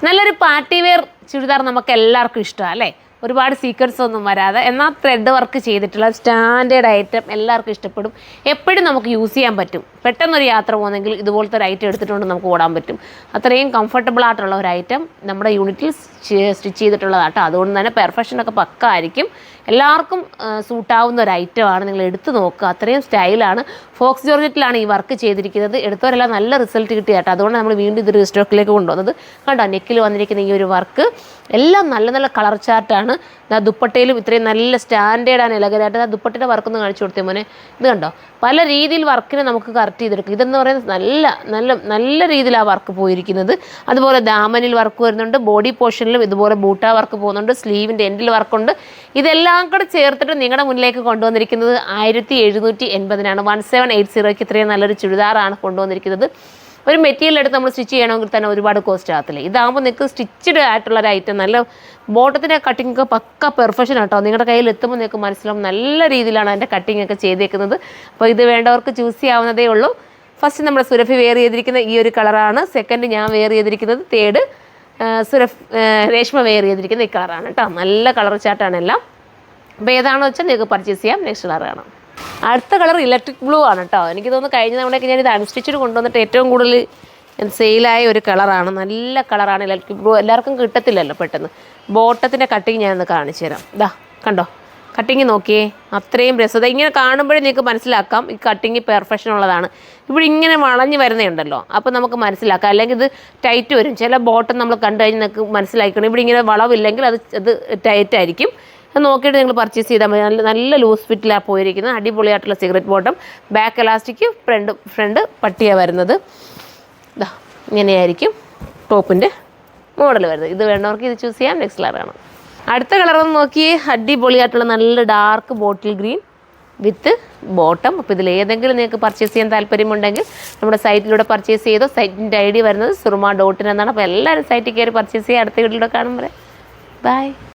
നല്ലൊരു party wear churidar നമുക്ക് എല്ലാവർക്കും ഇഷ്ടമാണ് അല്ലേ? ഒരുപാട് സീക്വൻസ് ഒന്നും വരാതെ എന്നാൽ ത്രെഡ് വർക്ക് ചെയ്തിട്ടുള്ള സ്റ്റാൻഡേർഡ് ഐറ്റം എല്ലാവർക്കും ഇഷ്ടപ്പെടും. എപ്പോഴും നമുക്ക് യൂസ് ചെയ്യാൻ പറ്റും. പെട്ടെന്നൊരു യാത്ര പോകുന്നെങ്കിൽ ഇതുപോലത്തെ ഒരു ഐറ്റം എടുത്തിട്ടുണ്ട് നമുക്ക് ഓടാൻ പറ്റും. അത്രയും കംഫർട്ടബിൾ ആയിട്ടുള്ള ഒരു ഐറ്റം നമ്മുടെ യൂണിറ്റിൽ സ്റ്റിച്ച് ചെയ്തിട്ടുള്ളതാട്ടോ. അതുകൊണ്ട് തന്നെ പെർഫെക്ഷനൊക്കെ പക്ക ആയിരിക്കും. എല്ലാവർക്കും സൂട്ടാവുന്ന ഒരു ഐറ്റമാണ്. നിങ്ങൾ എടുത്ത് നോക്കുക, അത്രയും സ്റ്റൈലാണ്. ഫോക്സ് ജോർജറ്റിലാണ് ഈ വർക്ക് ചെയ്തിരിക്കുന്നത്. എടുത്തവരെല്ലാം നല്ല റിസൾട്ട് കിട്ടി കേട്ടോ. അതുകൊണ്ട് നമ്മൾ വീണ്ടും ഇത് റീസ്റ്റോക്കിലേക്ക് കൊണ്ടുവന്നത്. കണ്ടോ, നെക്കിൽ വന്നിരിക്കുന്ന ഈ ഒരു വർക്ക് എല്ലാം നല്ല നല്ല കളർ ചാർട്ടാണ്. ദുപ്പട്ടയിലും ഇത്രയും നല്ല സ്റ്റാൻഡേർഡ് ആണ്, എലഗനായിട്ട്. ദുപ്പട്ടയുടെ വർക്കൊന്ന് കാണിച്ചു കൊടുത്തേ മോനെ. ഇത് കണ്ടോ, പല രീതിയിൽ വർക്കിനെ നമുക്ക് കറക്റ്റ് ചെയ്തെടുക്കും. ഇതെന്ന് പറയുന്നത് നല്ല നല്ല നല്ല രീതിയിൽ ആ വർക്ക് പോയിരിക്കുന്നത്. അതുപോലെ ദാമനിൽ വർക്ക് വരുന്നുണ്ട്, ബോഡി പോർഷനിലും ഇതുപോലെ ബൂട്ട വർക്ക് പോകുന്നുണ്ട്, സ്ലീവിൻ്റെ എൻഡിൽ വർക്കുണ്ട്. ഇതെല്ലാം കൂടെ ചേർത്തിട്ട് നിങ്ങളുടെ മുന്നിലേക്ക് കൊണ്ടുവന്നിരിക്കുന്നത് 1780-നാണ്. 1780 ഇത്രയും നല്ലൊരു ചുരിദാറാണ് കൊണ്ടുവന്നിരിക്കുന്നത്. ഒരു മെറ്റീരിയൽ എടുത്ത് നമ്മൾ സ്റ്റിച്ച് ചെയ്യണമെങ്കിൽ തന്നെ ഒരുപാട് കോസ്റ്റ് ആകത്തില്ല. ഇതാകുമ്പോൾ നിങ്ങൾക്ക് സ്റ്റിച്ചഡ് ആയിട്ടുള്ളൊരു ഐറ്റം, നല്ല ബോട്ടത്തിൻ്റെ കട്ടിങ് ഒക്കെ പക്ക പെർഫെക്ഷൻ കേട്ടോ. നിങ്ങളുടെ കയ്യിൽ എത്തുമ്പോൾ നിങ്ങൾക്ക് മനസ്സിലാവും നല്ല രീതിയിലാണ് അതിൻ്റെ കട്ടിങ് ഒക്കെ ചെയ്തേക്കുന്നത്. അപ്പോൾ ഇത് വേണ്ടവർക്ക് ചൂസ് ചെയ്യാവുന്നതേ ഉള്ളൂ. ഫസ്റ്റ് നമ്മൾ സുരഭി വെയർ ചെയ്തിരിക്കുന്ന ഈ ഒരു കളറാണ്. സെക്കൻഡ് ഞാൻ വെയർ ചെയ്തിരിക്കുന്നത്, തേർഡ് രേഷ്മ വെയർ ചെയ്തിരിക്കുന്ന ഈ കളറാണ് കേട്ടോ. നല്ല കളർ ചാർട്ടാണ് എല്ലാം. അപ്പോൾ ഏതാണെന്ന് വെച്ചാൽ നിങ്ങൾക്ക് പർച്ചേസ് ചെയ്യാം. നെക്സ്റ്റ് കളർ കാണാം. അടുത്ത കളർ ഇലക്ട്രിക് ബ്ലൂ ആണ് കേട്ടോ. എനിക്ക് തോന്നുന്നു കഴിഞ്ഞ തവണയൊക്കെ ഞാനിത് അൺസ്റ്റിച്ചഡ് കൊണ്ടുവന്നിട്ട് ഏറ്റവും കൂടുതൽ സെയിലായ ഒരു കളറാണ്. നല്ല കളറാണ് ഇലക്ട്രിക് ബ്ലൂ. എല്ലാവർക്കും കിട്ടത്തില്ലല്ലോ പെട്ടെന്ന്. ബോട്ടത്തിൻ്റെ കട്ടിങ് ഞാനൊന്ന് കാണിച്ചു തരാം. ഇതാ കണ്ടോ, കട്ടിങ് നോക്കിയേ, അത്രയും രസത. ഇങ്ങനെ കാണുമ്പോഴേ നിങ്ങൾക്ക് മനസ്സിലാക്കാം ഈ കട്ടിങ് പെർഫെക്ഷൻ ഉള്ളതാണ്. ഇവിടെ ഇങ്ങനെ വളഞ്ഞ് വരുന്നുണ്ടല്ലോ, അപ്പോൾ നമുക്ക് മനസ്സിലാക്കാം. അല്ലെങ്കിൽ ഇത് ടൈറ്റ് വരും. ചില ബോട്ടം നമ്മൾ കണ്ടു കഴിഞ്ഞാൽ നിങ്ങൾക്ക് മനസ്സിലാക്കണം ഇവിടെ ഇങ്ങനെ വളവില്ലെങ്കിൽ അത് ടൈറ്റ് ആയിരിക്കും. അത് നോക്കിയിട്ട് നിങ്ങൾ പർച്ചേസ് ചെയ്താൽ മതി. നല്ല ലൂസ് ഫിറ്റിലാണ് പോയിരിക്കുന്നത്. അടിപൊളിയായിട്ടുള്ള cigarette bottom, back elastic, front പട്ടിയാണ് വരുന്നത്. ഇതാ ഇങ്ങനെയായിരിക്കും ടോപ്പിൻ്റെ മോഡൽ വരുന്നത്. ഇത് വേണ്ടവർക്ക് ഇത് ചൂസ് ചെയ്യാം. നെക്സ്റ്റ് കളറാണ്. അടുത്ത കളറൊന്ന് നോക്കിയേ, അടിപൊളിയായിട്ടുള്ള നല്ല ഡാർക്ക് ബോട്ടിൽ ഗ്രീൻ വിത്ത് ബോട്ടം. അപ്പോൾ ഇതിൽ ഏതെങ്കിലും നിങ്ങൾക്ക് പർച്ചേസ് ചെയ്യാൻ താല്പര്യമുണ്ടെങ്കിൽ നമ്മുടെ സൈറ്റിലൂടെ പർച്ചേസ് ചെയ്തോ. സൈറ്റിൻ്റെ ID വരുന്നത് surma.in എന്നാണ്. അപ്പോൾ എല്ലാവരും സൈറ്റിൽ കയറി പർച്ചേസ് ചെയ്യുക. അടുത്ത വീട്ടിലൂടെ കാണുമ്പോൾ ബൈ.